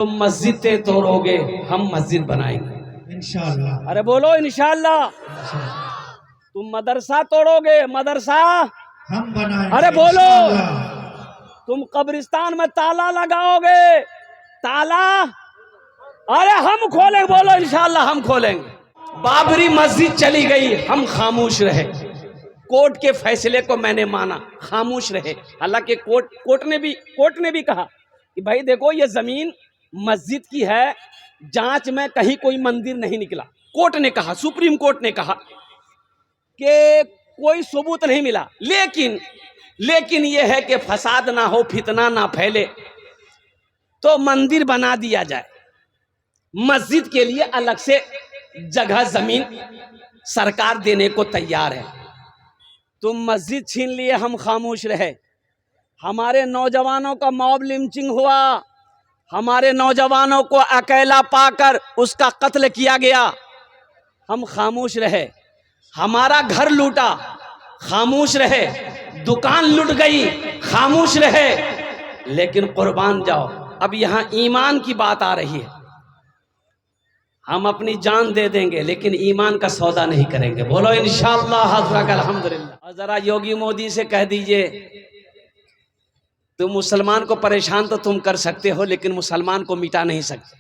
तुम मस्जिदें तोड़ोगे, हम मस्जिद बनाएंगे इंशाअल्लाह। अरे बोलो इंशाअल्लाह। तुम मदरसा तोड़ोगे, मदरसा हम बनाएंगे। अरे बोलो। इंशाअल्लाह। तुम कब्रिस्तान में ताला लगाओगे, ताला अरे हम खोलेंगे, बोलो इंशाअल्लाह हम खोलेंगे। बाबरी मस्जिद चली गई, हम खामोश रहे। कोर्ट के फैसले को मैंने माना, खामोश रहे। हालांकि कोर्ट ने भी कहा कि भाई देखो ये जमीन मस्जिद की है, जांच में कहीं कोई मंदिर नहीं निकला। कोर्ट ने कहा, सुप्रीम कोर्ट ने कहा कि कोई सबूत नहीं मिला। लेकिन यह है कि फसाद ना हो, फितना ना फैले, तो मंदिर बना दिया जाए। मस्जिद के लिए अलग से जगह जमीन सरकार देने को तैयार है। तुम मस्जिद छीन लिए, हम खामोश रहे। हमारे नौजवानों का मॉब लिंचिंग हुआ, हमारे नौजवानों को अकेला पाकर उसका कत्ल किया गया, हम खामोश रहे। हमारा घर लूटा, खामोश रहे। दुकान लूट गई, खामोश रहे। लेकिन कुर्बान जाओ, अब यहां ईमान की बात आ रही है। हम अपनी जान दे देंगे लेकिन ईमान का सौदा नहीं करेंगे। बोलो इंशाअल्लाह अल्हम्दुलिल्लाह। और जरा योगी मोदी से कह दीजिए, तुम मुसलमान को परेशान तो तुम कर सकते हो, लेकिन मुसलमान को मिटा नहीं सकते।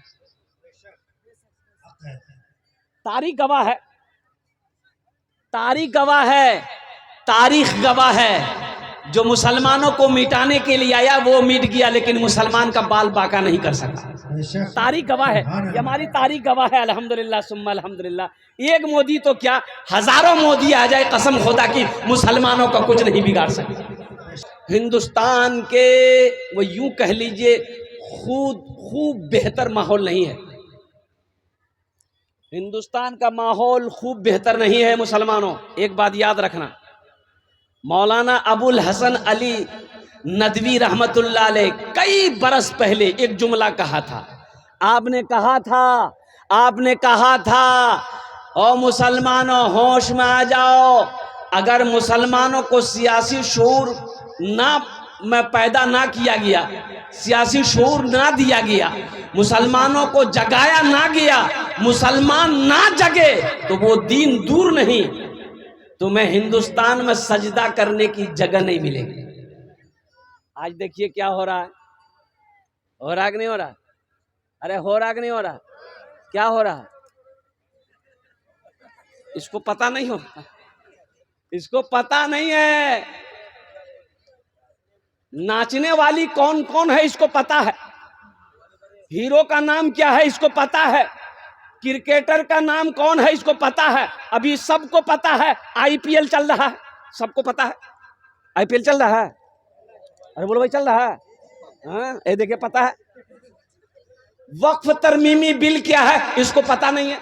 तारीख गवाह है, तारीख गवाह है, तारीख गवाह है। जो मुसलमानों को मिटाने के लिए आया वो मिट गया, लेकिन मुसलमान का बाल बाका नहीं कर सका। तारीख गवाह है, ये हमारी तारीख गवाह है। अल्हम्दुलिल्लाह सुम्मा अल्हम्दुलिल्लाह। एक मोदी तो क्या, हजारों मोदी आ जाए, कसम खुदा की मुसलमानों का कुछ नहीं बिगाड़ सकता। हिंदुस्तान के वो यूं कह लीजिए खूब बेहतर माहौल नहीं है। हिंदुस्तान का माहौल खूब बेहतर नहीं है। मुसलमानों, एक बात याद रखना, मौलाना अबुल हसन अली नदवी रहमतुल्लाह अलैह कई बरस पहले एक जुमला कहा था। आपने कहा था ओ मुसलमानों होश में आ जाओ। अगर मुसलमानों को सियासी शऊर पैदा ना किया गया, सियासी शऊर ना दिया गया, मुसलमानों को जगाया ना गया, मुसलमान ना जगे, तो वो दीन दूर नहीं, तुम्हें हिंदुस्तान में सजदा करने की जगह नहीं मिलेगी। आज देखिए क्या हो रहा है, हो रहा कि नहीं हो रहा? अरे हो रहा कि नहीं हो रहा? क्या हो रहा है? इसको पता नहीं हो, इसको पता नहीं है। नाचने वाली कौन कौन है इसको पता है, हीरो का नाम क्या है इसको पता है, क्रिकेटर का नाम कौन है इसको पता है। अभी सबको पता है आईपीएल चल रहा है, सबको पता है आईपीएल चल रहा है। अरे बोलो भाई चल रहा है, हाँ ये देखिए पता है। वक्फ तरमीमी बिल क्या है इसको पता नहीं है।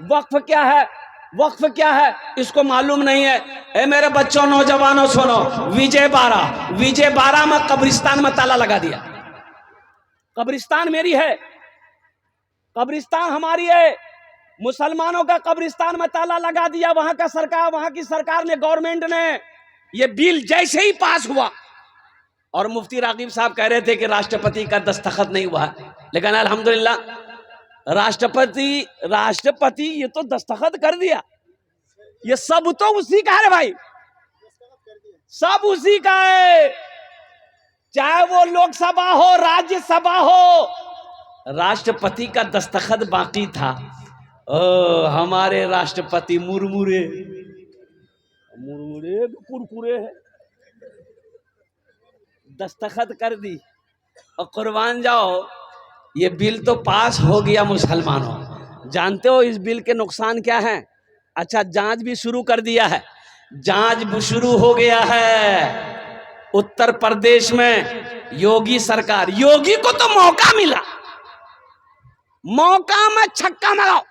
वक्फ क्या है, वक्फ क्या है इसको मालूम नहीं है। ए मेरे बच्चों, नौजवानों सुनो, विजय बारह में कब्रिस्तान में ताला लगा दिया। कब्रिस्तान मेरी है, कब्रिस्तान हमारी है। मुसलमानों का कब्रिस्तान में ताला लगा दिया। वहां की सरकार ने, गवर्नमेंट ने, ये बिल जैसे ही पास हुआ, और मुफ्ती रागिब साहब कह रहे थे कि राष्ट्रपति का दस्तखत नहीं हुआ, लेकिन अल्हम्दुलिल्लाह राष्ट्रपति ये तो दस्तखत कर दिया। ये सब तो उसी का है भाई, सब उसी का है। चाहे वो लोकसभा हो, राज्यसभा हो, राष्ट्रपति का दस्तखत बाकी था। हमारे राष्ट्रपति मुरमुरे कुरकुरे है, दस्तखत कर दी और कुर्बान जाओ। ये बिल तो पास हो गया। मुसलमानों, जानते हो इस बिल के नुकसान क्या है? अच्छा, जांच भी शुरू कर दिया है, जांच भी शुरू हो गया है। उत्तर प्रदेश में योगी सरकार, योगी को तो मौका मिला, मौका में छक्का मारो।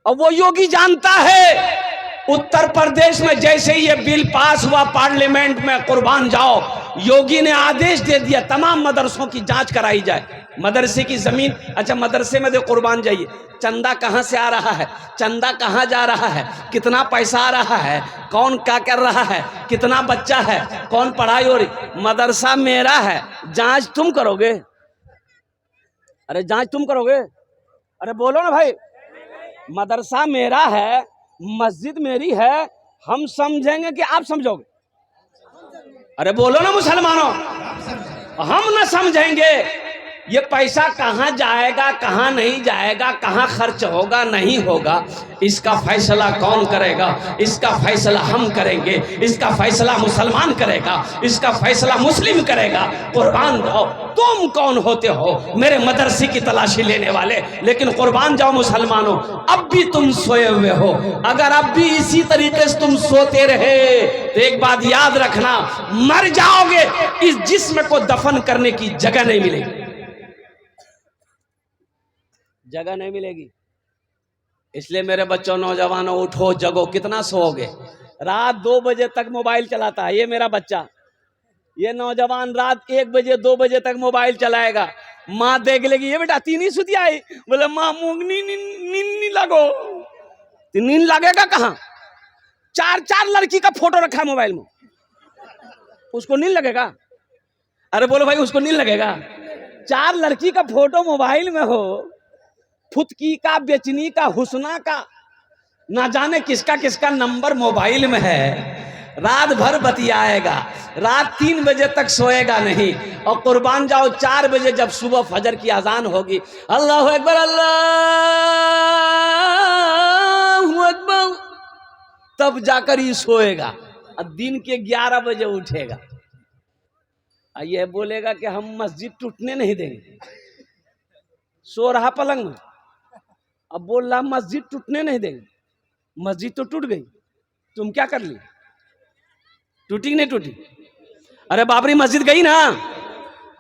और वो योगी जानता है उत्तर प्रदेश में जैसे ही ये बिल पास हुआ पार्लियामेंट में, कुर्बान जाओ, योगी ने आदेश दे दिया तमाम मदरसों की जांच कराई जाए। मदरसे की जमीन, अच्छा मदरसे में दे कुर्बान जाइए, चंदा कहां से आ रहा है, चंदा कहां जा रहा है, कितना पैसा आ रहा है, कौन क्या कर रहा है, कितना बच्चा है, कौन पढ़ाई हो रही। मदरसा मेरा है, जांच तुम करोगे? अरे जांच तुम करोगे? अरे बोलो ना भाई। मदरसा मेरा है, मस्जिद मेरी है, हम समझेंगे कि आप समझोगे? अरे बोलो ना मुसलमानों, हम ना समझेंगे। ये पैसा कहाँ जाएगा, कहाँ नहीं जाएगा, कहाँ खर्च होगा नहीं होगा, इसका फैसला कौन करेगा? इसका फैसला हम करेंगे, इसका फैसला मुसलमान करेगा, इसका फैसला मुस्लिम करेगा। कुर्बान जाओ। तुम कौन होते हो मेरे मदरसे की तलाशी लेने वाले? लेकिन कुर्बान जाओ मुसलमानों, अब भी तुम सोए हुए हो। अगर अब भी इसी तरीके से तुम सोते रहे तो एक बात याद रखना, मर जाओगे, इस जिस्म को दफन करने की जगह नहीं मिलेगी, जगह नहीं मिलेगी। इसलिए मेरे बच्चों, नौजवानों, उठो जगो। कितना सोओगे? रात 2 बजे तक मोबाइल चलाता है ये मेरा बच्चा। ये नौजवान रात 1 बजे 2 बजे तक मोबाइल चलाएगा। माँ देख लेगी, ये बेटा तीन ही सुती आई, बोले माँ मूंगनी नींद लगो। नींद लगेगा कहाँ? 4 लड़की का फोटो रखा है मोबाइल में, उसको नींद लगेगा? अरे बोलो भाई, उसको नींद लगेगा? 4 लड़की का फोटो मोबाइल में हो, फुतकी का, बेचनी का, हुस्ना का, ना जाने किसका किसका नंबर मोबाइल में है। रात भर बतियाएगा, रात 3 बजे तक सोएगा नहीं। और कुर्बान जाओ, 4 बजे जब सुबह फजर की अजान होगी, अल्लाह अकबर अल्लाह अकबर, तब जाकर ही सोएगा। और दिन के 11 बजे उठेगा। ये बोलेगा कि हम मस्जिद टूटने नहीं देंगे। सो रहा पलंग में, अब बोल रहा मस्जिद टूटने नहीं देंगे। मस्जिद तो टूट गई, तुम क्या कर ली? टूटी नहीं टूटी? अरे बाबरी मस्जिद गई ना।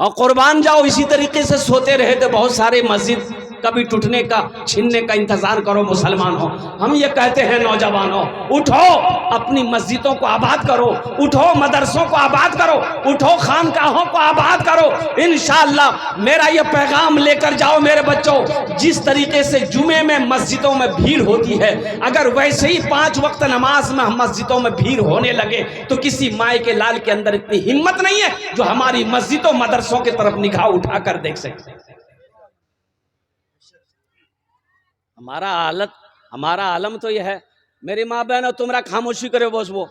और कुर्बान जाओ, इसी तरीके से सोते रहे तो बहुत सारे मस्जिद कभी टूटने का, छीनने का इंतजार करो मुसलमानों। हम ये कहते हैं नौजवानों, उठो, अपनी मस्जिदों को आबाद करो, उठो मदरसों को आबाद करो, उठो खानकाहों को आबाद करो। इंशाअल्लाह मेरा ये पैगाम लेकर जाओ मेरे बच्चों। जिस तरीके से जुमे में मस्जिदों में भीड़ होती है, अगर वैसे ही 5 वक्त नमाज में मस्जिदों में भीड़ होने लगे तो किसी माए के लाल के अंदर इतनी हिम्मत नहीं है जो हमारी मस्जिदों मदरसों की तरफ निगाह उठाकर देख सके। हमारा आलम तो यह है। मेरी माँ बहनों, तुमरा खामोशी करो बस। वो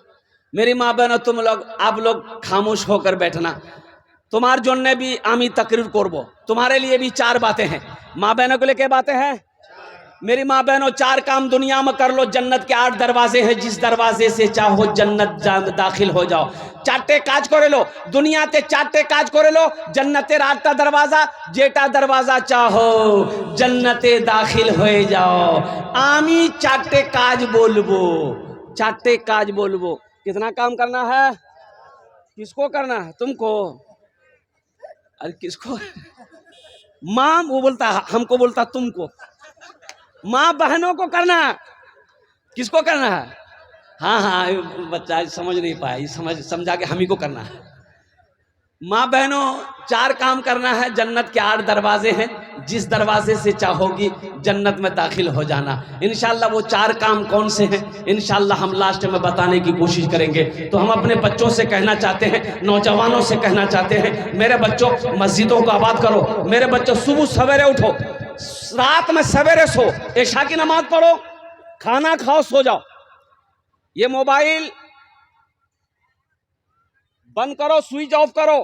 मेरी माँ बहनों, तुम लोग, आप लोग खामोश होकर बैठना। तुम्हारे जोड़ने भी आमी तकरीर करबो। तुम्हारे लिए भी 4 बातें हैं। माँ बहनों के लिए क्या बातें हैं? मेरी माँ बहनों, 4 काम दुनिया में कर लो। जन्नत के 8 दरवाजे हैं, जिस दरवाजे से चाहो जन्नत दाखिल हो जाओ। 4 काज करे लो दुनिया ते, 4 काज करे लो। जन्नतेर 8टा दरवाजा, जेटा दरवाजा चाहो जन्नते दाखिल हो जाओ। आमी 4 काज बोलबो, 4 काज बोलबो। कितना काम करना है? किसको करना है? तुमको। अरे किसको? माँ वो बोलता हमको, बोलता तुमको। माँ बहनों को करना। किसको करना है? हाँ हाँ, बच्चा समझ नहीं पाया, समझा के हम ही को करना है। माँ बहनों, 4 काम करना है। जन्नत के 8 दरवाजे हैं, जिस दरवाजे से चाहोगी जन्नत में दाखिल हो जाना। इंशाल्लाह वो 4 काम कौन से हैं, इंशाल्लाह हम लास्ट में बताने की कोशिश करेंगे। तो हम अपने बच्चों से कहना चाहते हैं, नौजवानों से कहना चाहते हैं, मेरे बच्चों मस्जिदों को आबाद करो। मेरे बच्चों सुबह सवेरे उठो, रात में सवेरे सो, इशा की नमाज पढ़ो, खाना खाओ, सो जाओ। ये मोबाइल बंद करो, स्विच ऑफ करो,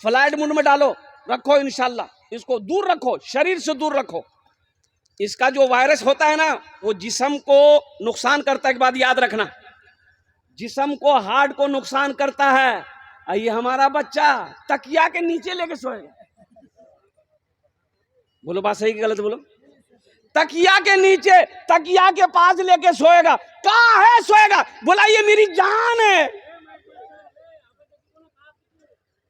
फ्लाइट मोड में डालो, रखो। इंशाल्लाह इसको दूर रखो, शरीर से दूर रखो। इसका जो वायरस होता है ना, वो जिस्म को नुकसान करता है। एक बात याद रखना, जिस्म को, हार्ट को नुकसान करता है। ये हमारा बच्चा तकिया के नीचे लेके सोएगा। बोलो बात सही कि गलत? बोलो। तकिया के नीचे, तकिया के पास लेके सोएगा। कहाँ है सोएगा? बोला ये मेरी जान है,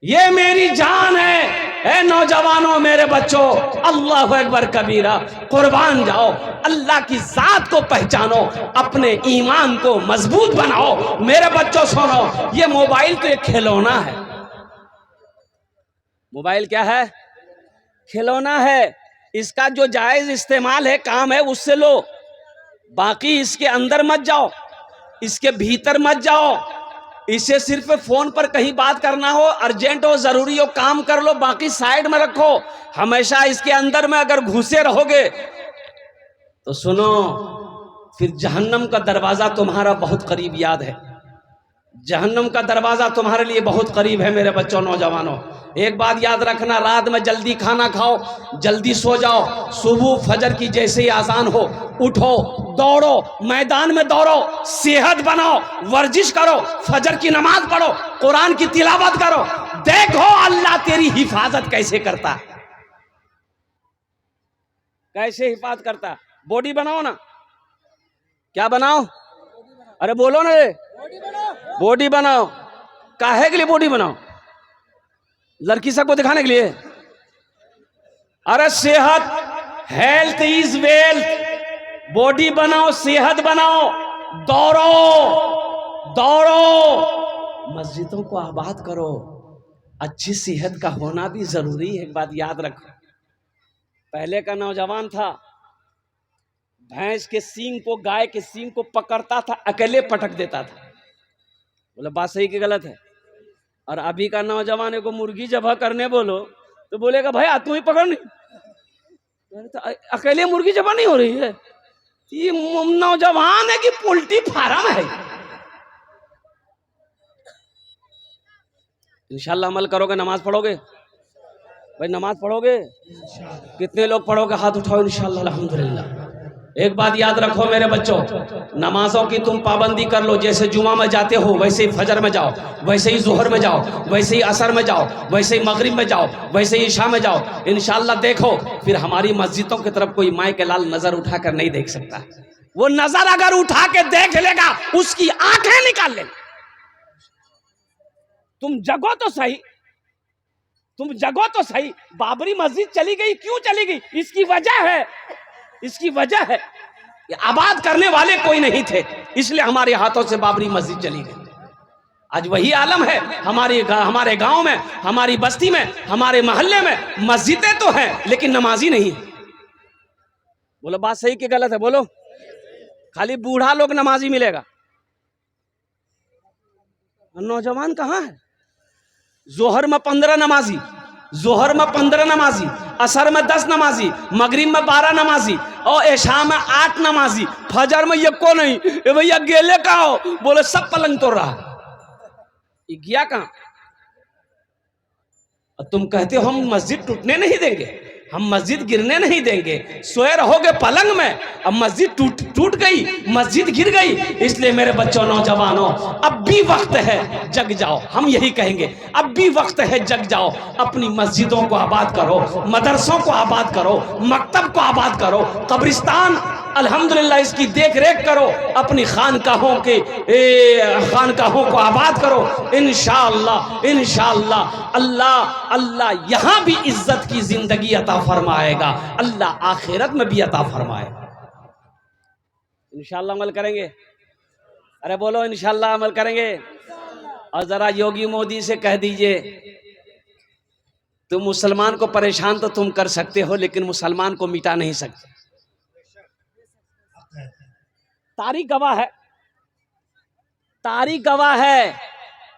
ये मेरी जान है। ए नौजवानों, मेरे बच्चों, अल्लाह अकबर कबीरा। कुर्बान जाओ, अल्लाह की जात को पहचानो, अपने ईमान को मजबूत बनाओ। मेरे बच्चों सुनो, ये मोबाइल तो एक खिलौना है। मोबाइल क्या है? खिलौना है। इसका जो जायज इस्तेमाल है, काम है, उससे लो। बाकी इसके अंदर मत जाओ, इसके भीतर मत जाओ। इसे सिर्फ फोन पर कहीं बात करना हो, अर्जेंट हो, जरूरी हो, काम कर लो, बाकी साइड में रखो। हमेशा इसके अंदर में अगर घुसे रहोगे तो सुनो, फिर जहन्नम का दरवाजा तुम्हारा बहुत करीब याद है। जहन्नम का दरवाजा तुम्हारे लिए बहुत करीब है मेरे बच्चों, नौजवानों। एक बात याद रखना, रात में जल्दी खाना खाओ, जल्दी सो जाओ। सुबह फजर की जैसे ही आजान हो उठो, दौड़ो, मैदान में दौड़ो, सेहत बनाओ, वर्जिश करो, फजर की नमाज पढ़ो, कुरान की तिलावत करो। देखो अल्लाह तेरी हिफाजत कैसे करता है, कैसे हिफाजत करता है। बॉडी बनाओ ना, क्या बनाओ? अरे बोलो ना रे, बॉडी बनाओ। काहे के लिए बॉडी बनाओ? लड़की सबको दिखाने के लिए? अरे सेहत, हेल्थ इज वेल्थ। बॉडी बनाओ, सेहत बनाओ, दौड़ो दौड़ो, मस्जिदों को आबाद करो। अच्छी सेहत का होना भी जरूरी है। एक बात याद रखो, पहले का नौजवान था, भैंस के सींग को, गाय के सींग को पकड़ता था, अकेले पटक देता था। बोले बात सही कि गलत है? और अभी का नौजवान को मुर्गी जबह करने बोलो तो बोलेगा भैया तू ही पकड़। नहीं तो अकेले मुर्गी जबह नहीं हो रही है, ये नौजवान है कि पोल्ट्री फार्म है। इंशाल्लाह अमल करोगे, नमाज पढ़ोगे भाई, नमाज पढ़ोगे? कितने लोग पढ़ोगे? हाथ उठाओ। इंशाल्लाह अल्हम्दुलिल्लाह। एक बात याद रखो मेरे बच्चों, नमाजों की तुम पाबंदी कर लो। जैसे जुमा में जाते हो वैसे ही फजर में जाओ, वैसे ही जोहर में जाओ, वैसे ही असर में जाओ, वैसे ही मगरिब में जाओ, वैसे ही ईशा में जाओ। इंशाल्लाह देखो फिर हमारी मस्जिदों की तरफ कोई माई के लाल नजर उठाकर नहीं देख सकता। वो नजर अगर उठा के देख लेगा उसकी आंखें निकाल ले। तुम जगो तो सही, तुम जगो तो सही। बाबरी मस्जिद चली गई, क्यों चली गई? इसकी वजह है, इसकी वजह है आबाद करने वाले कोई नहीं थे, इसलिए हमारे हाथों से बाबरी मस्जिद चली गई। आज वही आलम है हमारे गांव में, हमारी बस्ती में, हमारे मोहल्ले में मस्जिदें तो हैं लेकिन नमाजी नहीं है। बोलो बात सही कि गलत है? बोलो। खाली बूढ़ा लोग नमाजी मिलेगा, नौजवान कहाँ है? जोहर में 15 नमाजी, जोहर में 15 नमाजी, असर में 10 नमाजी, मगरिब में 12 नमाजी और ऐशा में 8 नमाजी, फजर में ये को नहीं। ए भैया गेले का हो? बोले सब पलंग तोड़ रहा। ये गया कहां? तुम कहते हो हम मस्जिद टूटने नहीं देंगे, हम मस्जिद गिरने नहीं देंगे। सोए रहोगे पलंग में, अब मस्जिद टूट गई, मस्जिद गिर गई। इसलिए मेरे बच्चों, नौजवानों, अब भी वक्त है जग जाओ। हम यही कहेंगे, अब भी वक्त है जग जाओ। अपनी मस्जिदों को आबाद करो, मदरसों को आबाद करो, मकतब को आबाद करो, कब्रिस्तान अल्हम्दुलिल्लाह इसकी देख रेख करो, अपनी खानकाहों को आबाद करो। इंशाअल्लाह इंशाअल्लाह अल्लाह यहां भी इज्जत की जिंदगी अता फरमाएगा, अल्लाह आखिरत में भी अता फरमाएगा। इंशाअल्लाह अमल करेंगे? अरे बोलो इंशाअल्लाह अमल करेंगे। और जरा योगी मोदी से कह दीजिए, तुम मुसलमान को परेशान तो तुम कर सकते हो लेकिन मुसलमान को मिटा नहीं सकते। तारीख गवाह है, तारीख गवाह है,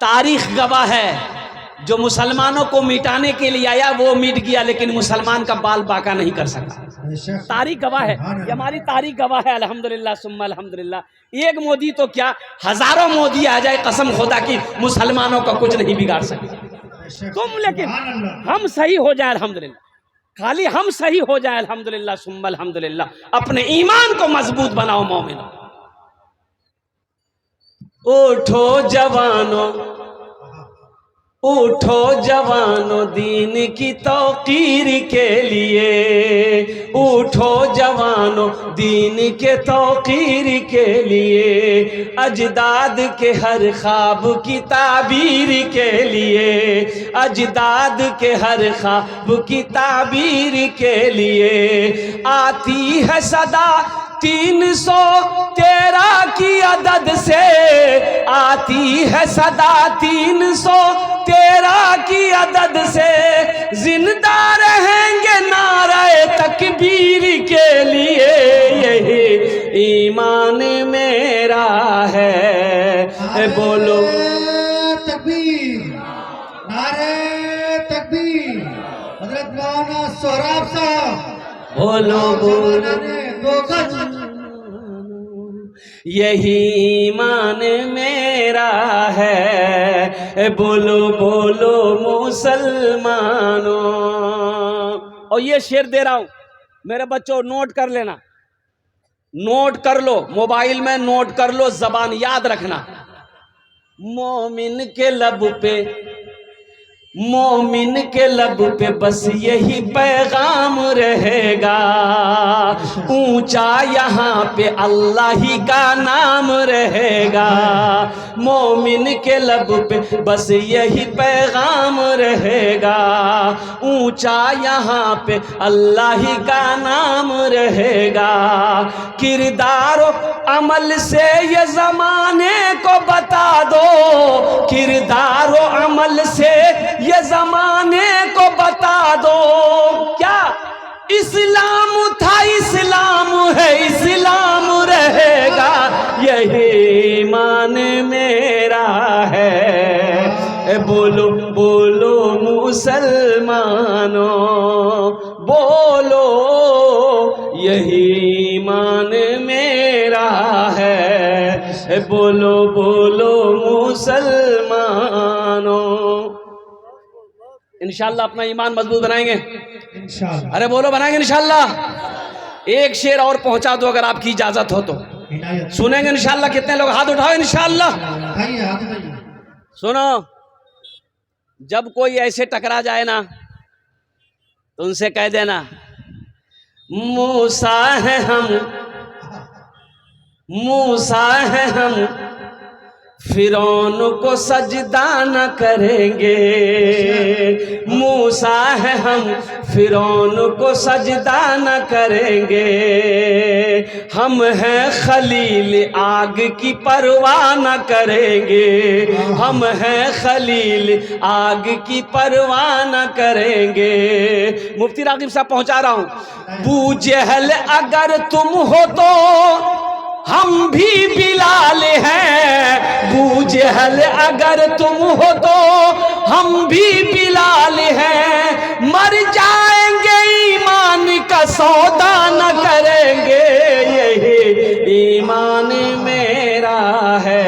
तारीख गवाह है। जो मुसलमानों को मिटाने के लिए आया वो मिट गया, लेकिन मुसलमान का बाल बाका नहीं कर सका। तारीख गवाह है, ये हमारी तारीख गवाह है। अल्हम्दुलिल्लाह सुम्मा अल्हम्दुलिल्लाह। एक मोदी तो क्या, हजारों मोदी आ जाए, कसम खुदा की मुसलमानों का कुछ नहीं बिगाड़ सकते तुम। लेकिन हम सही हो जाए अल्हम्दुलिल्लाह, खाली हम सही हो जाए अल्हम्दुलिल्लाह सुम्मा अल्हम्दुलिल्लाह। अपने ईमान को मजबूत बनाओ मोमिनो। उठो जवानों, उठो जवानों दीन की तौकीर के लिए, उठो जवानों दीन के तौकीर के लिए, अजदाद के हर ख्वाब की ताबीर के लिए, अजदाद के हर ख्वाब की ताबीर के लिए। आती है सदा 313 की अदद से, आती है सदा 313 की अदद से, जिंदा रहेंगे नारे तकबीर के लिए। यही ईमान मेरा है, बोलो सोहराब साहब बोलो बोलो जमाना ने दो गज यही ईमान मेरा है, बोलो बोलो मुसलमानों। और ये शेर दे रहा हूं मेरे बच्चों, नोट कर लेना, नोट कर लो, मोबाइल में नोट कर लो, जबान याद रखना। मोमिन के लब पे, मोमिन के लब पे बस यही पैगाम रहेगा, ऊंचा यहाँ पे अल्लाह ही का नाम रहेगा। मोमिन के लब पे बस यही पैगाम रहेगा, ऊंचा यहाँ पे अल्लाह ही का नाम रहेगा। किरदार अमल से ये जमाने को बता दो, किरदार अमल से ये जमाने को बता दो। क्या इस्लाम था, इस्लाम है, इस्लाम रहेगा, यही ईमान मेरा है। बोलो बोलो मुसलमानों, बोलो यही ईमान मेरा है। बोलो बोलो मुसलमानों। इंशाल्लाह अपना ईमान मजबूत बनाएंगे इंशाल्लाह। अरे बोलो बनाएंगे इंशाल्लाह। एक शेर और पहुंचा दो अगर आपकी इजाजत हो तो, इनायत सुनेंगे इंशाल्लाह। कितने लोग हाथ उठाओ इंशाल्लाह। उठाइए, हाथ उठाइए। सुनो, जब कोई ऐसे टकरा जाए ना तो उनसे कह देना, मूसा है हम, मूसा है हम, फिरौन को सजदा न करेंगे। मूसा है हम, फिरौन को सजदा न करेंगे। हम हैं खलील, आग की परवाह न करेंगे। हम हैं खलील, आग की परवाह न करेंगे। मुफ्ती रागिब साहब पहुंचा रहा हूं। बू जहल अगर तुम हो तो हम भी बिलाल हैं, बू जहल अगर तुम हो तो हम भी बिलाल हैं। मर जाएंगे ईमान का सौदा न करेंगे, यही ईमान मेरा है।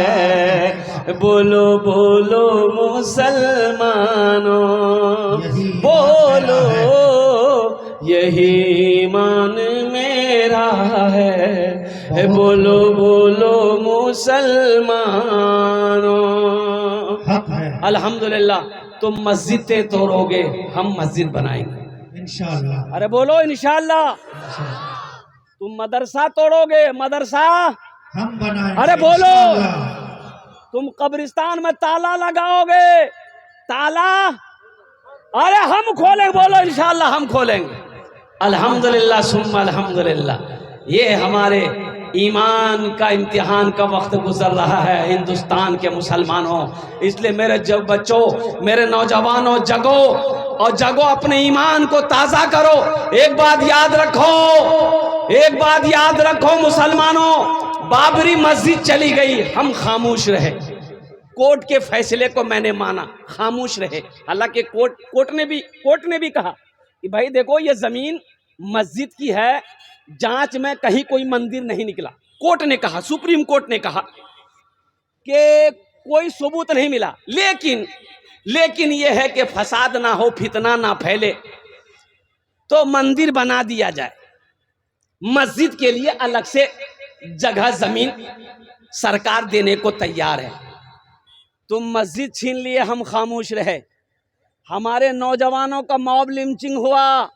बोलो बोलो मुसलमानों, बोलो यही ईमान मेरा है। बोलो बोलो मुसलमानों। हक है अल्हम्दुलिल्लाह, तुम मस्जिदें तोड़ोगे, हम मस्जिद बनाएंगे इंशाल्लाह। अरे बोलो इंशाल्लाह। तुम मदरसा तोड़ोगे, मदरसा हम बनाएंगे अरे बोलो। इंशाल्लाह। तुम कब्रिस्तान में ताला लगाओगे, ताला अरे हम खोलेंगे, बोलो इंशाल्लाह हम खोलेंगे। अल्हम्दुलिल्लाह सुम्मा अल्हम्दुलिल्लाह। ये हमारे ईमान का इम्तिहान का वक्त गुजर रहा है हिंदुस्तान के मुसलमानों। इसलिए मेरे बच्चों, मेरे नौजवानों, जगो और जगो, अपने ईमान को ताज़ा करो। एक बात याद रखो, एक बात याद रखो मुसलमानों, बाबरी मस्जिद चली गई, हम खामोश रहे। कोर्ट के फैसले को मैंने माना, खामोश रहे। हालांकि कोर्ट ने भी कहा कि भाई देखो ये जमीन मस्जिद की है, जांच में कहीं कोई मंदिर नहीं निकला। कोर्ट ने कहा, सुप्रीम कोर्ट ने कहा कि कोई सबूत नहीं मिला। लेकिन यह है कि फसाद ना हो, फितना ना फैले, तो मंदिर बना दिया जाए। मस्जिद के लिए अलग से जगह जमीन सरकार देने को तैयार है। तुम मस्जिद छीन लिए, हम खामोश रहे। हमारे नौजवानों का मॉब लिंचिंग हुआ,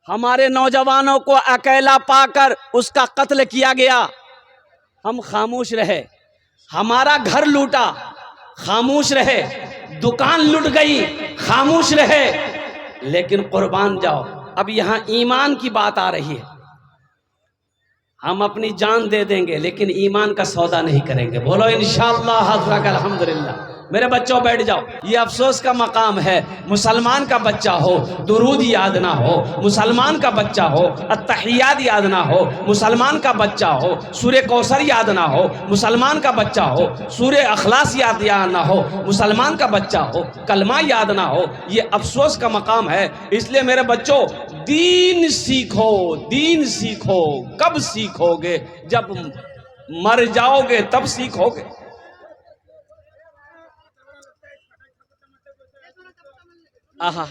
हमारे नौजवानों को अकेला पाकर उसका कत्ल किया गया, हम खामोश रहे। हमारा घर लूटा, खामोश रहे। दुकान लूट गई, खामोश रहे। लेकिन कुर्बान जाओ, अब यहाँ ईमान की बात आ रही है। हम अपनी जान दे देंगे लेकिन ईमान का सौदा नहीं करेंगे। बोलो इंशाअल्लाह। हज़रत अल्हम्दुलिल्लाह। मेरे बच्चों बैठ जाओ। ये अफसोस का मकाम है, मुसलमान का बच्चा हो दुरूद याद ना हो, मुसलमान का बच्चा हो अत्तहियात याद ना हो, मुसलमान का बच्चा हो सूरे कौसर याद ना हो, मुसलमान का बच्चा हो सूरे अखलास याद ना हो, मुसलमान का बच्चा हो कलमा याद ना हो। ये अफसोस का मकाम है। इसलिए मेरे बच्चों दीन सीखो, दीन सीखो। कब सीखोगे? जब मर जाओगे तब सीखोगे। आहा,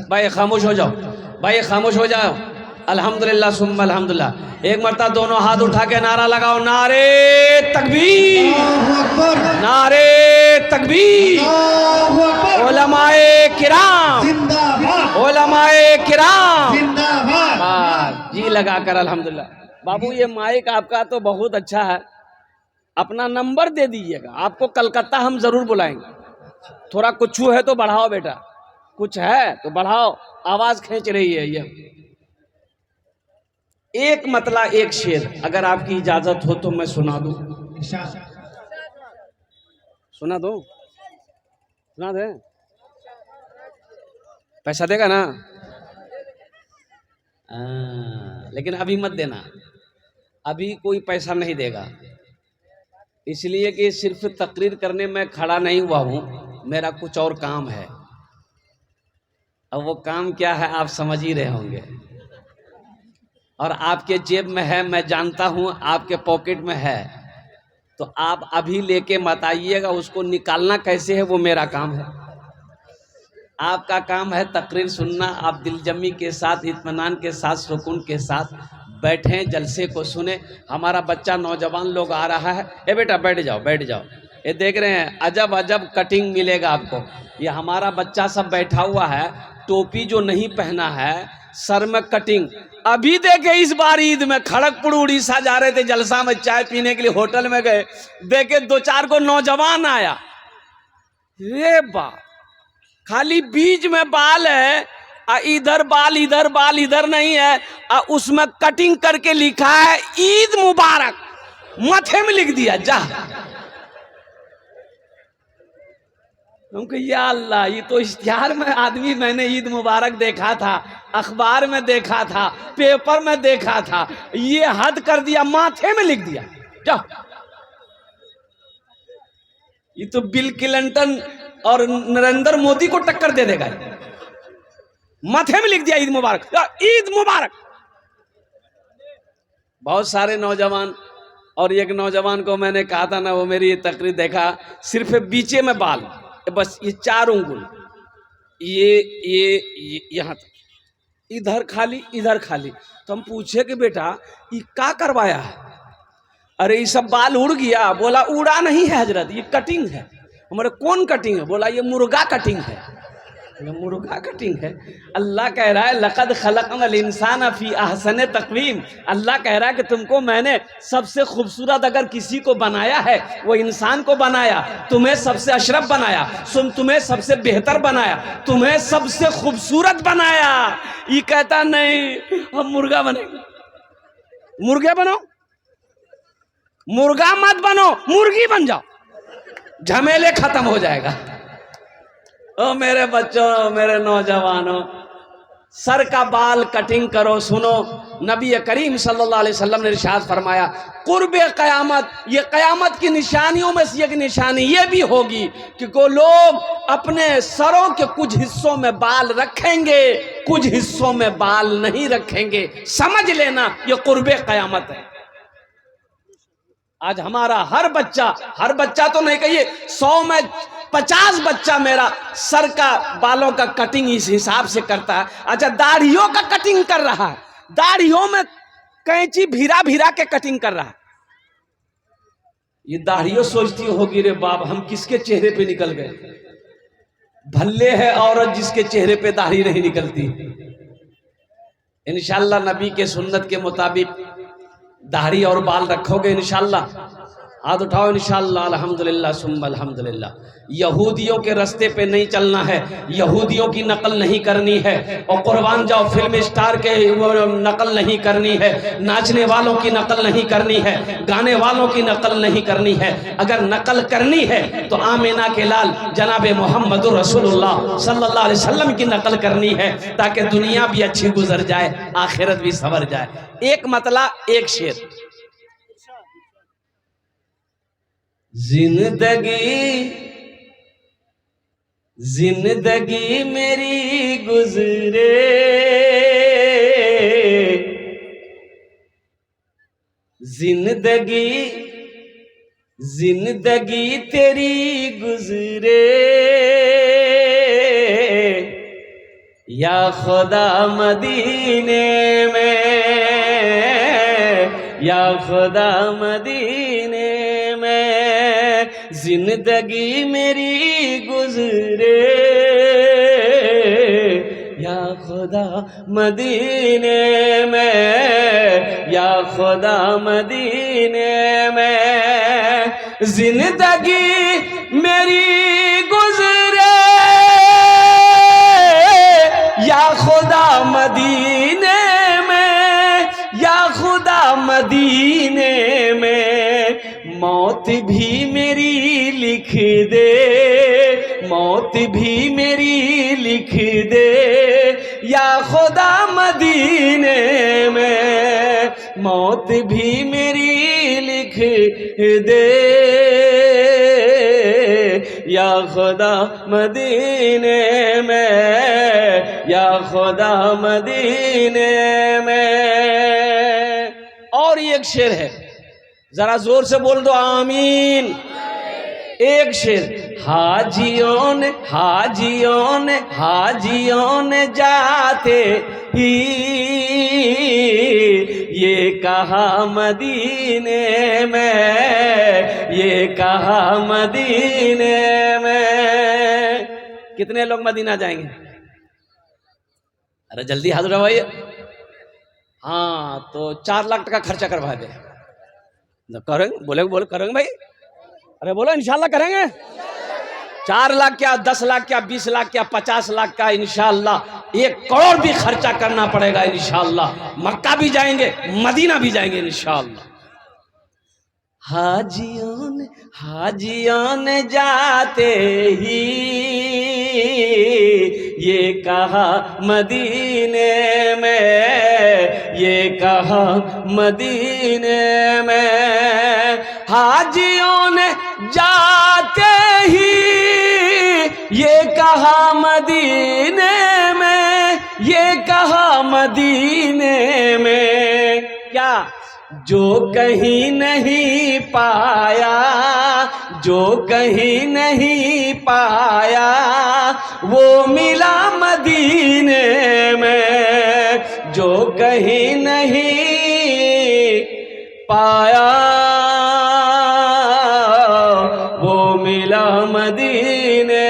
भाई खामोश हो जाओ, भाई खामोश हो जाओ। अल्हम्दुलिल्लाह सुम्मा अल्हम्दुलिल्लाह। एक मरतबा दोनों हाथ उठा के नारा लगाओ, नारे तकबीर, अल्लाहु अकबर, नारे तकबीर। अल्लाहु अकबर, उलमाए किराम, जिंदाबाद, उलमाए किराम। जिंदाबाद। जी लगाकर अल्हम्दुलिल्लाह। बाबू ये माइक आपका तो बहुत अच्छा है, अपना नंबर दे दीजिएगा, आपको कलकत्ता हम जरूर बुलाएंगे। थोड़ा कुछ है तो बढ़ाओ बेटा, कुछ है तो बढ़ाओ, आवाज खींच रही है ये। एक मतला एक शेर अगर आपकी इजाजत हो तो मैं सुना दूं। सुना दो, सुना दे, पैसा देगा ना? लेकिन अभी मत देना, अभी कोई पैसा नहीं देगा, इसलिए कि सिर्फ तकरीर करने में खड़ा नहीं हुआ हूं, मेरा कुछ और काम है। अब वो काम क्या है आप समझ ही रहे होंगे, और आपके जेब में है, मैं जानता हूं आपके पॉकेट में है, तो आप अभी लेके मत आइएगा, उसको निकालना कैसे है वो मेरा काम है। आपका काम है तकरीर सुनना, आप दिलजमी के साथ, इत्मीनान के साथ, सुकून के साथ बैठें, जलसे को सुने। हमारा बच्चा नौजवान लोग आ रहा है, ए बेटा बैठ जाओ, बैठ जाओ। ये देख रहे हैं अजब अजब कटिंग मिलेगा आपको। ये हमारा बच्चा सब बैठा हुआ है, टोपी जो नहीं पहना है, सर में कटिंग। अभी देखे इस बार ईद में खड़गपुर उड़ीसा जा रहे थे जलसा में, चाय पीने के लिए होटल में गए, देखे 2-4 को नौजवान आया, रे बा खाली बीच में बाल है, इधर बाल इधर बाल इधर नहीं है, उसमें कटिंग करके लिखा है ईद मुबारक, माथे में लिख दिया जा। या अल्लाह, ये तो इश्तिहार में आदमी, मैंने ईद मुबारक देखा था, अखबार में देखा था, पेपर में देखा था, ये हद कर दिया, माथे में लिख दिया जा। ये तो बिल क्लिंटन और नरेंद्र मोदी को टक्कर दे देगा, माथे में लिख दिया ईद मुबारक, ईद मुबारक। बहुत सारे नौजवान, और एक नौजवान को मैंने कहा था ना, वो मेरी ये तकरीर देखा, सिर्फ बीचे में बाल, बस ये 4 उंगल, ये यहाँ तक, इधर खाली इधर खाली। तो हम पूछे कि बेटा ये क्या करवाया है? अरे ये सब बाल उड़ गया। बोला उड़ा नहीं है हजरत, ये कटिंग है। हमारे कौन कटिंग है? बोला ये मुर्गा कटिंग है। मुर्गा कटिंग है? अल्लाह कह रहा है लक़द खलक़नल इंसान फी अहसन तक़वीम। अल्लाह कह रहा है कि तुमको मैंने सबसे खूबसूरत अगर किसी को बनाया है वो इंसान को बनाया, तुम्हें सबसे अशरफ बनाया, तुम्हें सबसे बेहतर बनाया, तुम्हें सबसे खूबसूरत बनाया। ये कहता नहीं हम मुर्गा बनेंगे। मुर्गे बनो, मुर्गा मत बनो, मुर्गी बन जाओ, झमेले खत्म हो जाएगा। ओ मेरे बच्चों, मेरे नौजवानों, सर का बाल कटिंग करो। सुनो, नबी करीम सल्लल्लाहु अलैहि वसल्लम ने इरशाद फरमाया, कुर्बे क़यामत, ये क़यामत की निशानियों में से एक निशानी ये भी होगी कि को लोग अपने सरों के कुछ हिस्सों में बाल रखेंगे, कुछ हिस्सों में बाल नहीं रखेंगे। समझ लेना ये कुर्बे क़यामत है। आज हमारा हर बच्चा तो नहीं कहिए 100 में 50 बच्चा मेरा सर का बालों का कटिंग इस हिसाब से करता है। अच्छा, दाढ़ियों का कटिंग कर रहा है, दाढ़ियों में कैंची भिरा भिरा के कटिंग कर रहा है। ये दाढ़ियों सोचती होगी रे बाप हम किसके चेहरे पे निकल गए। भल्ले है औरत जिसके चेहरे पे दाढ़ी नहीं निकलती। इंशाअल्लाह नबी के सुन्नत के मुताबिक दाढ़ी और बाल रखोगे इंशाअल्लाह, हाथ उठाओ इंशाअल्लाह अल्हम्दुलिल्लाह सुम्मा अल्हम्दुलिल्लाह। यहूदियों के रास्ते पे नहीं चलना है, यहूदियों की नकल नहीं करनी है, और कुर्बान जाओ फिल्म स्टार के वो नकल नहीं करनी है, नाचने वालों की नकल नहीं करनी है, गाने वालों की नकल नहीं करनी है। अगर नकल करनी है तो आमिना के लाल जनाब मोहम्मद रसूलुल्लाह सल्लल्लाहु अलैहि वसल्लम की नकल करनी है, ताकि दुनिया भी अच्छी गुजर जाए, आखिरत भी सवर जाए। एक मतला एक शेर। जिंदगी मेरी गुजरे, जिंदगी तेरी गुजरे, या खुदा मदीने में, या खुदा मदीने में जिंदगी मेरी गुजरे, या खुदा मदीने में, या खुदा मदीने में जिंदगी मेरी गुजरे, या खुदा मदीने में, या खुदा मदीने में मौत भी मेरी लिख दे, मौत भी मेरी लिख दे, या खुदा मदीने में मौत भी मेरी लिख दे, या खुदा मदीने में, या खुदा मदीने में। और एक शेर है, जरा जोर से बोल दो आमीन। एक शेर, हाजियों ने जाते ही ये कहा मदीने में, ये कहा मदीने में। कितने लोग मदीना जाएंगे? अरे जल्दी हाथ उठाइए। हाँ तो 4 लाख टका खर्चा करवा दे। करेंगे? बोले करेंगे भाई? अरे बोलो इंशाल्लाह करेंगे। 4 लाख क्या, 10 लाख क्या, 20 लाख क्या, 50 लाख का, इंशाल्लाह 1 करोड़ भी खर्चा करना पड़ेगा इंशाल्लाह। मक्का भी जाएंगे, मदीना भी जाएंगे इंशाल्लाह। हाजियों ने जाते ही ये कहा मदीने में, ये कहा मदीने में। हाजियों ने जाते ही ये कहा मदीने में, ये कहा मदीने में। क्या? जो कहीं नहीं पाया, जो कहीं नहीं पाया वो मिला मदीने में, जो कहीं नहीं पाया वो मिला मदीने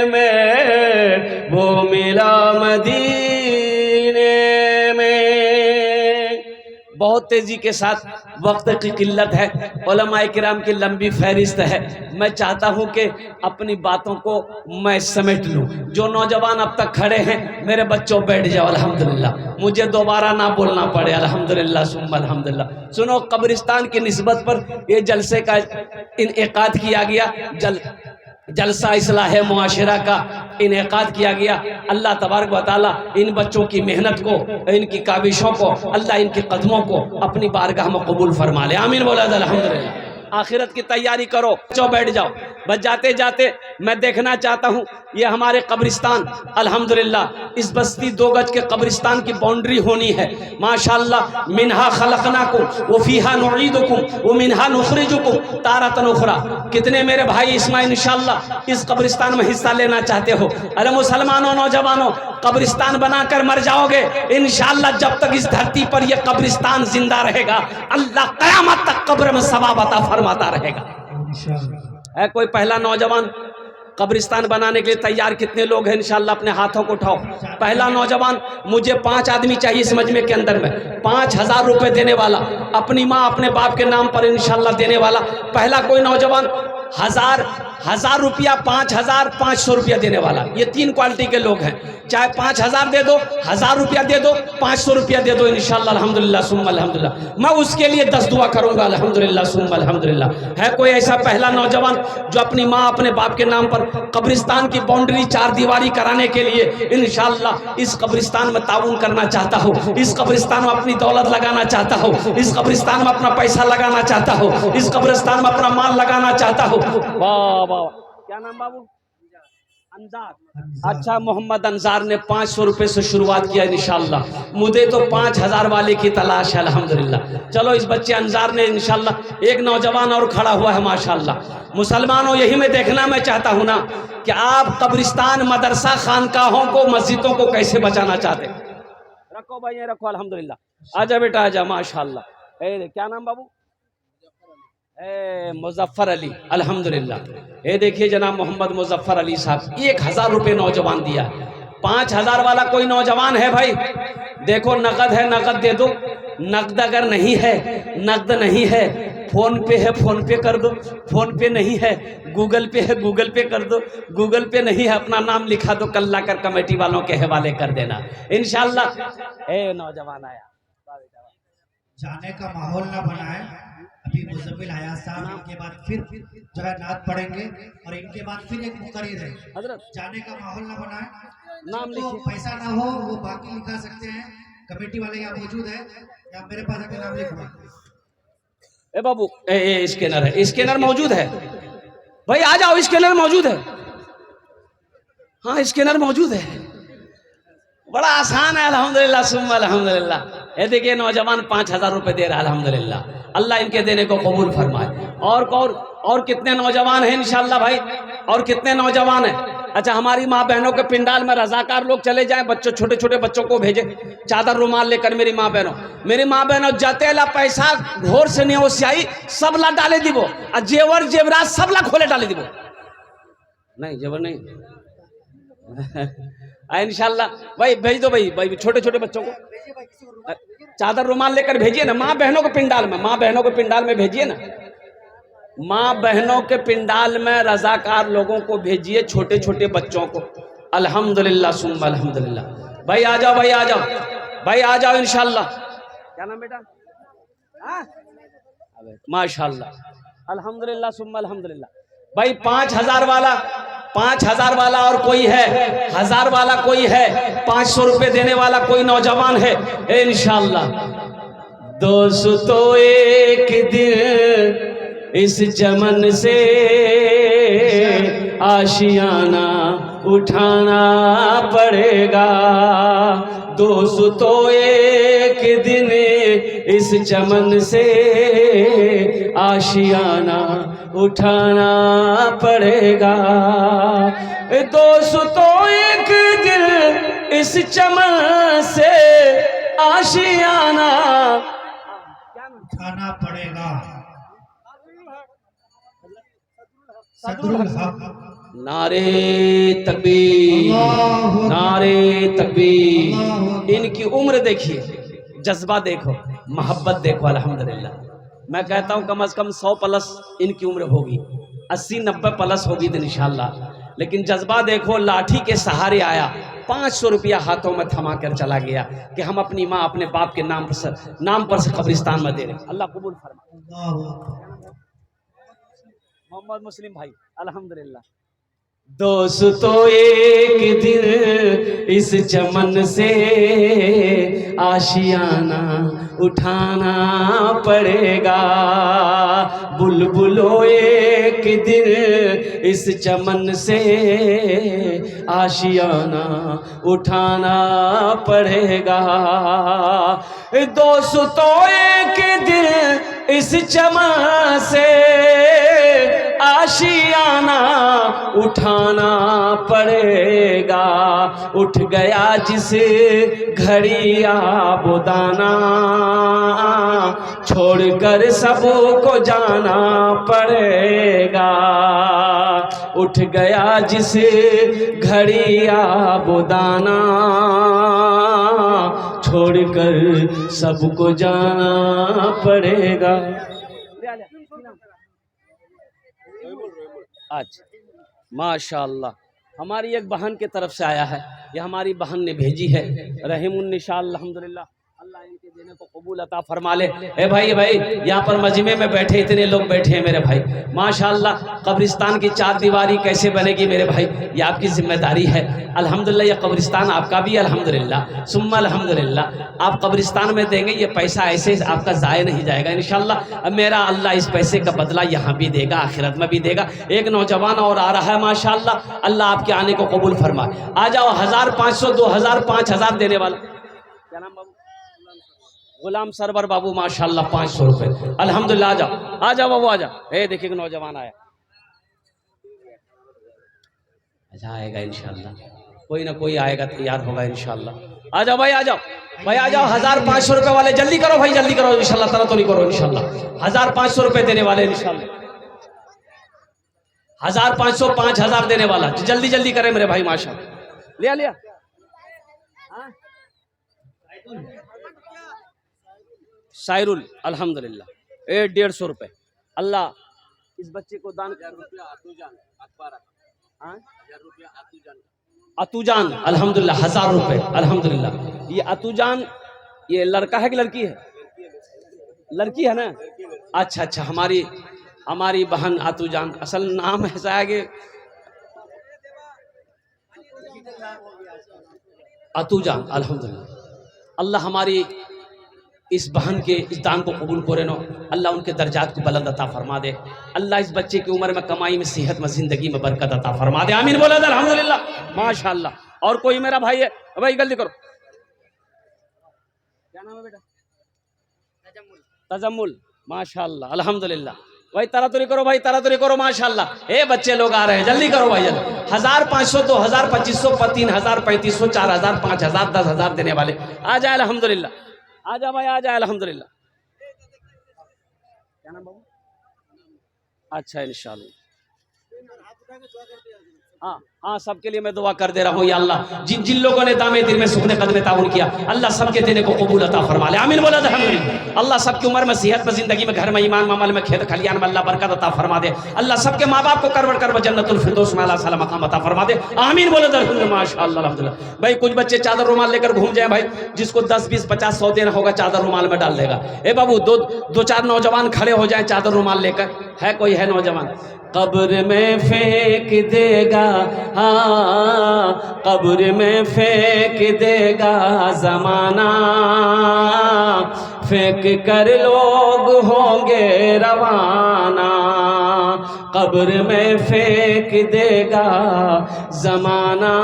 में, वो मिला मदीने में। बहुत तेजी के साथ, वक्त की किल्लत है, उलमाए किराम की लंबी फहरिस्त है। मैं चाहता हूं कि अपनी बातों को मैं समेट लूं। जो नौजवान अब तक खड़े हैं, मेरे बच्चों बैठ जाओ अल्हम्दुलिल्लाह, मुझे दोबारा ना बोलना पड़े अल्हम्दुलिल्लाह सुम्मा अल्हम्दुलिल्लाह। सुनो, कब्रिस्तान की निस्बत पर ये जलसे का इनेकाद किया गया, जलसा इस्लाह मुआशरा का इनेकाद किया गया। अल्लाह तबारक व तआला इन बच्चों की मेहनत को, इनकी काविशों को, अल्लाह इनके कदमों को अपनी बारगाह में कबूल फरमा ले। आमीन बोला अल्हम्दुलिल्लाह। आखिरत की तैयारी करो, चो बैठ जाओ। बस जाते जाते मैं देखना चाहता हूँ, ये हमारे कब्रिस्तान अल्हम्दुलिल्लाह, इस बस्ती 2 गज के कब्रिस्तान की बाउंड्री होनी है माशाअल्लाह। मिनहा खलकनाकुम व फीहा नुईदुकुम व मिनहा नुखरिजुकुम तारतन उखरा। कितने मेरे भाई इसमें इंशाअल्लाह इस कब्रिस्तान में हिस्सा लेना चाहते हो? अरे मुसलमानों, नौजवानों, कब्रिस्तान बनाकर मर जाओगे इंशाअल्लाह। जब तक इस धरती पर यह कब्रिस्तान जिंदा रहेगा, अल्लाह कयामत तक कब्र में सवाब अता फरमाता रहेगा। है कोई पहला नौजवान? कब्रिस्तान बनाने के लिए तैयार कितने लोग हैं इंशाल्लाह अपने हाथों को उठाओ। पहला नौजवान, मुझे 5 आदमी चाहिए इस मजमे के अंदर में, 5,000 रुपये देने वाला, अपनी माँ अपने बाप के नाम पर इंशाल्लाह देने वाला। पहला कोई नौजवान 1,000 रुपया, 5,000, 500 रुपया देने वाला। ये 3 क्वालिटी के लोग हैं। चाहे 5,000 दे दो, 1,000 रुपया दे दो, 500 रुपया दे दो, इंशाल्लाह अल्हम्दुलिल्लाह सुम्मा अल्हम्दुलिल्लाह मैं उसके लिए 10 दुआ करूंगा अल्हम्दुलिल्लाह सुम्मा अल्हम्दुलिल्लाह। है कोई ऐसा पहला नौजवान जो अपनी माँ अपने बाप के नाम पर कब्रिस्तान की बाउंड्री 4 दीवारी कराने के लिए इंशाल्लाह इस कब्रिस्तान में ताउन करना चाहता हो, इस कब्रिस्तान में अपनी दौलत लगाना चाहता हो, इस कब्रिस्तान में अपना पैसा लगाना चाहता हो, इस कब्रिस्तान में अपना माल लगाना चाहता हो? वाह वाह, क्या नाम बाबू? अंजार। अच्छा, मोहम्मद अंजार ने 500 रुपये से शुरुआत किया इंशाल्लाह। मुझे तो 5,000 वाले की तलाश है अल्हम्दुलिल्लाह। चलो इस बच्चे अंजार ने इंशाल्लाह, एक नौजवान और खड़ा हुआ है माशाल्लाह। मुसलमानों, यही मैं देखना मैं चाहता हूँ ना कि आप कब्रिस्तान, मदरसा, खानकाहों को, मस्जिदों को कैसे बचाना चाहते। रखो भाई, ये रखो अल्हम्दुलिल्लाह। आजा बेटा आजा माशाल्लाह। क्या नाम बाबू? मुजफ्फर अली अल्हम्दुलिल्लाह। ये देखिए जनाब मोहम्मद मुजफ्फर अली साहब, 1,000 रुपये नौजवान दिया। 5,000 वाला कोई नौजवान है भाई? देखो नगद है, नगद दे दो। नगद अगर नहीं है, नगद नहीं है, फोन पे है, फोन पे कर दो। फोन पे नहीं है, गूगल पे है, गूगल पे कर दो। गूगल पे नहीं है, अपना नाम लिखा दो, कल लाकर कमेटी वालों के हवाले कर देना इंशाल्लाह। नौजवान आया, जाने का माहौल ना बनाए। अभी मुज़म्मिल हयात साहब, इनके बाद फिर जो है नात पढ़ेंगे और इनके बाद फिर एक मुकर्रिर है। हजरत जाने का माहौल ना बनाए। नाम तो लिखिए। पैसा ना हो वो बाकी लिखा सकते हैं। कमेटी वाले यहाँ मौजूद है, या मेरे पास आके नाम लिखवा। ए बाबू, स्कैनर है, स्कैनर मौजूद है भाई, आ जाओ, स्कैनर मौजूद है। हाँ स्कैनर मौजूद है, बड़ा आसान है अल्हम्दुलिल्लाह सुम्मा अल्हम्दुलिल्लाह। ये देखिए नौजवान 5,000 रुपये दे रहा है अल्हम्दुलिल्लाह। अल्लाह इनके देने को कबूल फरमाए। और कितने नौजवान हैं इंशाल्लाह भाई, और कितने नौजवान हैं? अच्छा, हमारी माँ बहनों के पिंडाल में रजाकार लोग चले जाएं, बच्चों, छोटे छोटे बच्चों को भेजे चादर रुमाल लेकर। मेरी माँ बहनों जाते ला पैसा घोर से नहीं होशियाई सब ला डाले दिबो, और जेवर जेवरात सब ला खोले डाले दिबो। नहीं जेवर नहीं इंशाल्लाह भाई भेज दो भाई छोटे छोटे बच्चों को चादर रुमाल लेकर भेजिए ना माँ बहनों के पिंडाल में, माँ बहनों के पिंडाल में भेजिए ना, माँ बहनों के पिंडाल में रजाकार लोगों को भेजिए, छोटे छोटे बच्चों को। अल्हम्दुलिल्लाह सुम्मा अल्हम्दुलिल्लाह। भाई आ जाओ, भाई आ जाओ, भाई आ जाओ इंशाल्लाह। क्या नाम बेटा? माशाल्लाह अल्हम्दुलिल्लाह सुम्मा अल्हम्दुलिल्लाह। भाई 5,000 वाला और कोई है, 1,000 वाला कोई है, 500 रुपये देने वाला कोई नौजवान है इंशाल्लाह। दोस्तों एक दिन इस चमन से आशियाना उठाना पड़ेगा। दोस्तों एक दिन इस चमन से आशियाना उठाना पड़ेगा। दोस्तों एक दिन इस चमन से आशियाना उठाना पड़ेगा। सदरुल हक। नारे तकबीर, नारे तकबीर। इनकी उम्र देखिए, जज्बा देखो, मोहब्बत देखो अल्हम्दुलिल्लाह। मैं कहता हूँ कम से कम 100 प्लस इनकी उम्र होगी, 80-90 प्लस होगी तो इंशाल्लाह। लेकिन जज्बा देखो, लाठी के सहारे आया, 500 रुपया हाथों में थमा कर चला गया कि हम अपनी माँ अपने बाप के नाम पर से कब्रिस्तान में दे रहे। अल्लाह कबूल फरमाए। मोहम्मद मुस्लिम भाई अल्हम्दुलिल्लाह। दोस्तों एक दिन इस चमन से आशियाना उठाना पड़ेगा। बुलबुलों एक दिन इस चमन से आशियाना उठाना पड़ेगा। दोस्तों एक दिन इस चमन से आशियाना उठाना पड़ेगा। उठ गया जिस घड़ी आबोदाना, छोड़कर सबको जाना पड़ेगा। उठ गया जिस घड़ी आबोदाना, छोड़कर सबको जाना पड़ेगा। अच्छा, माशाअल्लाह, हमारी एक बहन की तरफ से आया है, ये हमारी बहन ने भेजी है। रहीमुन्निसा, अल्हम्दुलिल्लाह, अल्लाह इनके देने को कबूल अता फरमा ले। ए भाई यहाँ पर मजमे में बैठे इतने लोग बैठे हैं मेरे भाई, माशाअल्लाह। कब्रिस्तान की चार दीवारी कैसे बनेगी मेरे भाई, ये आपकी जिम्मेदारी है। अल्हम्दुलिल्लाह, ये कब्रिस्तान आपका भी अल्हम्दुलिल्लाह सुम्मा अल्हम्दुलिल्लाह। आप कब्रिस्तान में देंगे, ये पैसा ऐसे आपका ज़ाया नहीं जाएगा इंशाअल्लाह। अब मेरा अल्लाह इस पैसे का बदला यहाँ भी देगा, आखिरत में भी देगा। एक नौजवान और आ रहा है माशाअल्लाह, अल्लाह आपके आने को कबूल फरमाए। आ जाओ, 1500, 2000, 5000 देने वाला, क्या नाम बाबू? गुलाम सरवर बाबू, माशाअल्लाह 500 रुपए, अल्हम्दुलिल्लाह। आ जाओ बाबू, आ जाओ। ए देखिए नौजवान आया, अच्छा आएगा इंशाअल्लाह, कोई ना कोई आएगा, तैयार होगा इंशाअल्लाह। आ जाओ भाई, आ जाओ भाई, आ जाओ। 1500 रुपए वाले जल्दी करो भाई, जल्दी करो इंशाअल्लाह, तरह तो नहीं करो इंशाअल्लाह। 1500 रुपए देने वाले इंशाअल्लाह, 1500, 5000 देने वाला, जल्दी जल्दी करें मेरे भाई माशाअल्लाह। लिया लिया, सायरुल, अल्हम्दुलिल्लाह, 150 रुपए। अल्लाह इस बच्चे को दान कर। अतुजान, अल्हम्दुलिल्लाह 1000 रुपए, अल्हम्दुलिल्लाह। ये अतुजान, ये लड़का है कि लड़की है? लड़की है ना? अच्छा अच्छा, हमारी बहन अतुजान, असल नाम ऐसा है कि अतुजान, अल्हम्दुलिल्लाह। अल्लाह हमारी इस बहन के इस दान को कबूल करे नो, अल्लाह उनके दर्जात को बुलंद अता फरमा दे। अल्लाह इस बच्चे की उम्र में, कमाई में, सेहत में, जिंदगी में बरकत अता फरमा दे। आमीन बोला दे, अल्हम्दुलिल्लाह, माशाअल्लाह। और कोई मेरा भाई है भाई, जल्दी करो, क्या नाम है बेटा? तजम्मुल, माशाअल्लाह, अल्हम्दुलिल्लाह। भाई तरातुरी करो भाई, तरातुरी करो माशाअल्लाह। ए बच्चे लोग आ रहे हैं, जल्दी करो भाई जल्दी। 1500, 2000, 2500, 3000, 3500, 4000, 5000, 10,000 देने वाले आ जाए अल्हम्दुलिल्लाह। आ जा भाई, आ जाए अल्हम्दुलिल्लाह। क्या नाम बाबू? अच्छा इंशाअल्लाह, हाँ हाँ, सबके लिए मैं दुआ कर दे रहा हूँ। या अल्लाह, जिन जिन लोगों ने दामे दिल में सुखने कदम ताउन किया, अल्लाह सबके देने को कबूल अता फरमा ले। आमीन बोला अल्हम्दुलिल्लाह। अल्लाह सबकी उम्र में, सेहत में, जिंदगी में, घर में, ईमान मामल में, खेत खलियान में अल्लाह बरकत अता फरमा दे। अल्लाह सबके माँ बाप को करवट कर जन्नतुल फिरदौस में अल्लाह सलाम मकाम अता फरमा दे। आमीन बोला अल्हम्दुलिल्लाह, माशाअल्लाह, अल्हम्दुलिल्लाह। भाई कुछ बच्चे चादर रुमाल लेकर घूम जाए भाई, जिसको 10, 20, 50, 100 देना होगा चादर रुमाल में डाल देगा। ए बाबू, दो चार नौजवान खड़े हो जाए चादर रुमाल लेकर, है कोई है नौजवान? कब्र में फेंक देगा, हाँ कब्र में फेंक देगा ज़माना, फेंक कर लोग होंगे रवाना। कब्र में फेंक देगा ज़माना,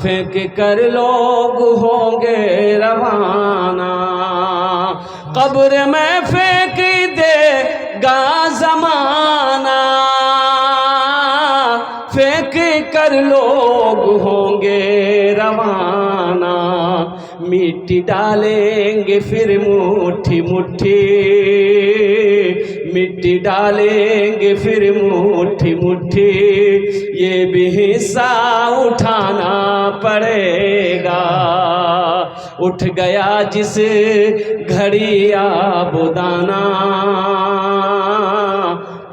फेंक कर लोग होंगे रवाना। कब्र में फेंक देगा ज़माना, फेंक कर लोग होंगे रवाना। मिट्टी डालेंगे फिर मुट्ठी मुट्ठी, मिट्टी डालेंगे फिर मुट्ठी मुट्ठी, ये भी हिस्सा उठाना पड़ेगा। उठ गया जिस घड़ी आबोदाना,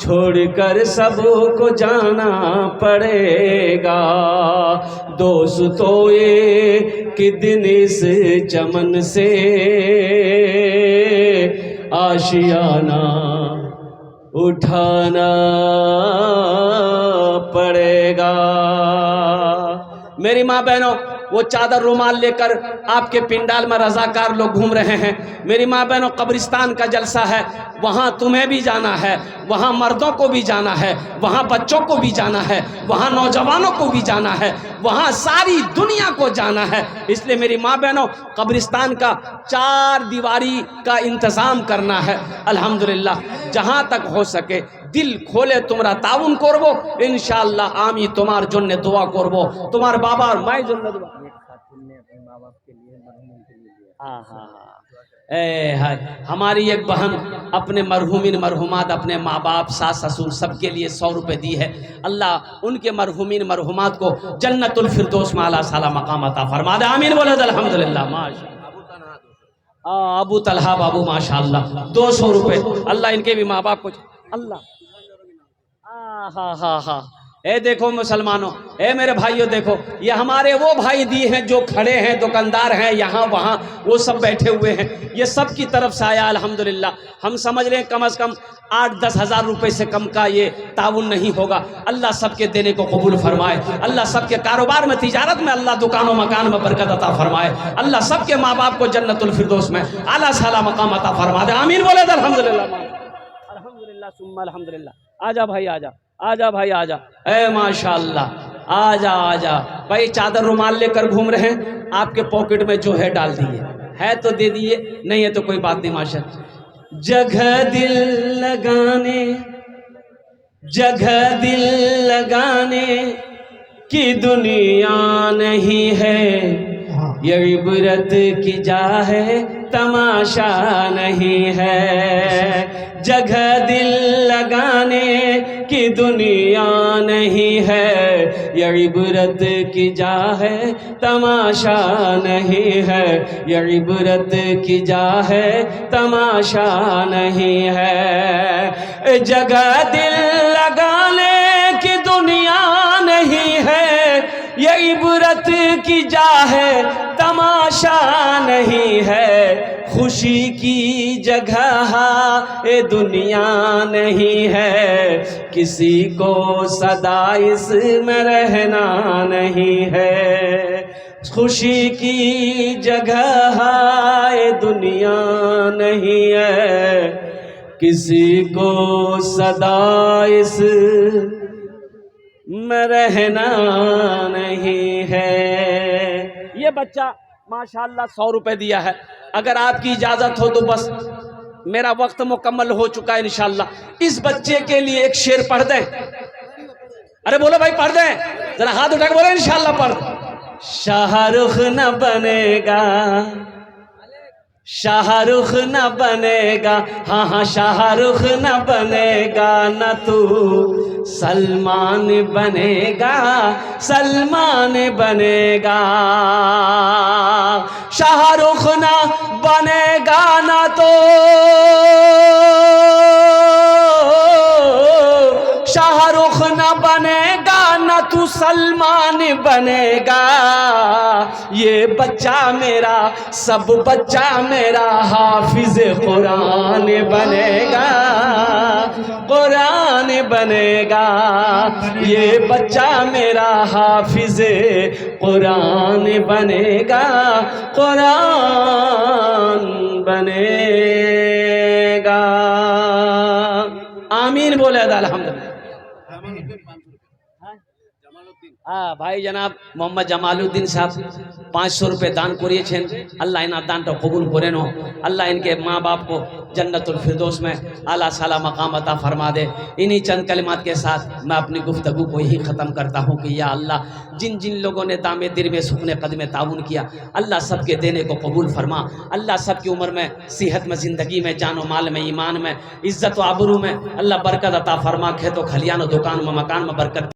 छोड़कर सबको जाना पड़ेगा। दोस्तों एक दिन इस चमन से आशियाना उठाना पड़ेगा। मेरी माँ बहनों, वो चादर रुमाल लेकर आपके पिंडाल में रजाकार लोग घूम रहे हैं। मेरी माँ बहनों, कब्रिस्तान का जलसा है, वहाँ तुम्हें भी जाना है, वहाँ मर्दों को भी जाना है, वहाँ बच्चों को भी जाना है, वहाँ नौजवानों को भी जाना है, वहाँ सारी दुनिया को जाना है। इसलिए मेरी माँ बहनों, कब्रिस्तान का 4 दीवारी का इंतज़ाम करना है। अल्हम्दुलिल्लाह, जहाँ तक हो सके दिल खोले तुम्हारा ताउन करबो इंशाअल्लाह। आमी तुम्हार जन्ने दुआ करबो, तुम्हार बाबा और माई जन्ने दुआ। हाँ हाँ हाँ, ए हाय, हमारी एक बहन अपने मरहुमीन मरहुमात, अपने माँ बाप, सास ससुर सबके लिए 100 रुपये दी है। अल्लाह उनके मरहुमीन मरहुमात को जन्नतुल फिरदौस में आला साला मकाम अता फरमा दे। आमीन बोले अल्हम्दुलिल्लाह। माशा अबू तलहा बाबू माशाअल्लाह 200 रुपये। अल्लाह इनके भी माँ बाप को अल्लाह हा हा हा। ए देखो मुसलमानों, ए मेरे भाइयों, देखो ये हमारे वो भाई दिए हैं जो खड़े हैं, दुकानदार हैं, यहाँ वहाँ वो सब बैठे हुए हैं। ये सब की तरफ से आया अल्हम्दुलिल्लाह। हम समझ रहे हैं कम से कम 8-10 हज़ार रुपये से कम का ये ताउन नहीं होगा। अल्लाह सबके देने को कबूल फरमाए। अल्लाह सबके कारोबार में, तिजारत में, अल्लाह दुकानों मकान में बरकत अता फरमाए। अल्लाह सबके माँ बाप को जन्नतुल फिरदौस में आला साला मकाम अता फरमा दे। आमीन बोले अल्हम्दुलिल्लाह। अल्हम्दुलिल्लाह सुम्मा अल्हम्दुलिल्लाह। आजा भाई आजा, आजा भाई आजा। ए माशाअल्लाह, आजा आजा भाई। चादर रुमाल लेकर घूम रहे हैं, आपके पॉकेट में जो है डाल दिए, है तो दे दिए, नहीं है तो कोई बात नहीं। माशाअल्लाह। जगह दिल लगाने, जगह दिल लगाने की दुनिया नहीं है, ये इबरत की जा है, तमाशा नहीं है। जगह दिल लगाने की दुनिया नहीं है, ये इबरत की जा है, तमाशा नहीं है, ये इबरत की जा है, तमाशा नहीं है। जगह दिल लगाने की दुनिया नहीं है, ये इबरत की जा है, तमाशा नहीं है। खुशी की जगह ये दुनिया नहीं है, किसी को सदा इसमें रहना नहीं है। खुशी की जगह ये दुनिया नहीं है, किसी को सदा इस में रहना नहीं है। ये बच्चा माशाअल्लाह 100 रुपए दिया है। अगर आपकी इजाजत हो तो बस, मेरा वक्त मुकम्मल हो चुका है इंशाअल्लाह। इस बच्चे के लिए एक शेर पढ़ दें। अरे बोलो भाई, पढ़ दें जरा, हाथ उठा के बोलो इंशाअल्लाह पढ़। शाहरुख न बनेगा, शाहरुख न बनेगा, हाँ हाँ शाहरुख न बनेगा, न तू सलमान बनेगा, सलमान बनेगा। शाहरुख न बनेगा न तो शाहरुख न बनेगा, न तू सलमान बनेगा। ये बच्चा मेरा, सब बच्चा मेरा हाफिज कुरान बनेगा, कुरान बनेगा। ये बच्चा मेरा हाफिज कुरान बनेगा, कुरान बनेगा। आमीन बोले अल्हम्दुलिल्लाह। हाँ भाई जनाब मोहम्मद जमालुद्दीन साहब 500 रुपये दान करिएছেন। अल्लाह इना दानটা কবুল করে নো। अल्लाह इनके माँ बाप को जन्नतुल फिरदौस में आला साला मकाम अता फरमा दे। इन्हीं चंद कलिमात के साथ मैं अपनी गुफ्तगू को यही ख़त्म करता हूँ कि या अल्लाह जिन जिन लोगों ने दामे दिल में सुखने कदमे ताउन किया, अल्लाह सबके देने को कबूल फरमा। अल्लाह सबकी उम्र में, सेहत में, ज़िंदगी में, जान व माल में, ईमान में, इज़्ज़त व आबरू में अल्लाह बरकत अता फरमा। खेतों खलियान दुकान में मकान में बरकत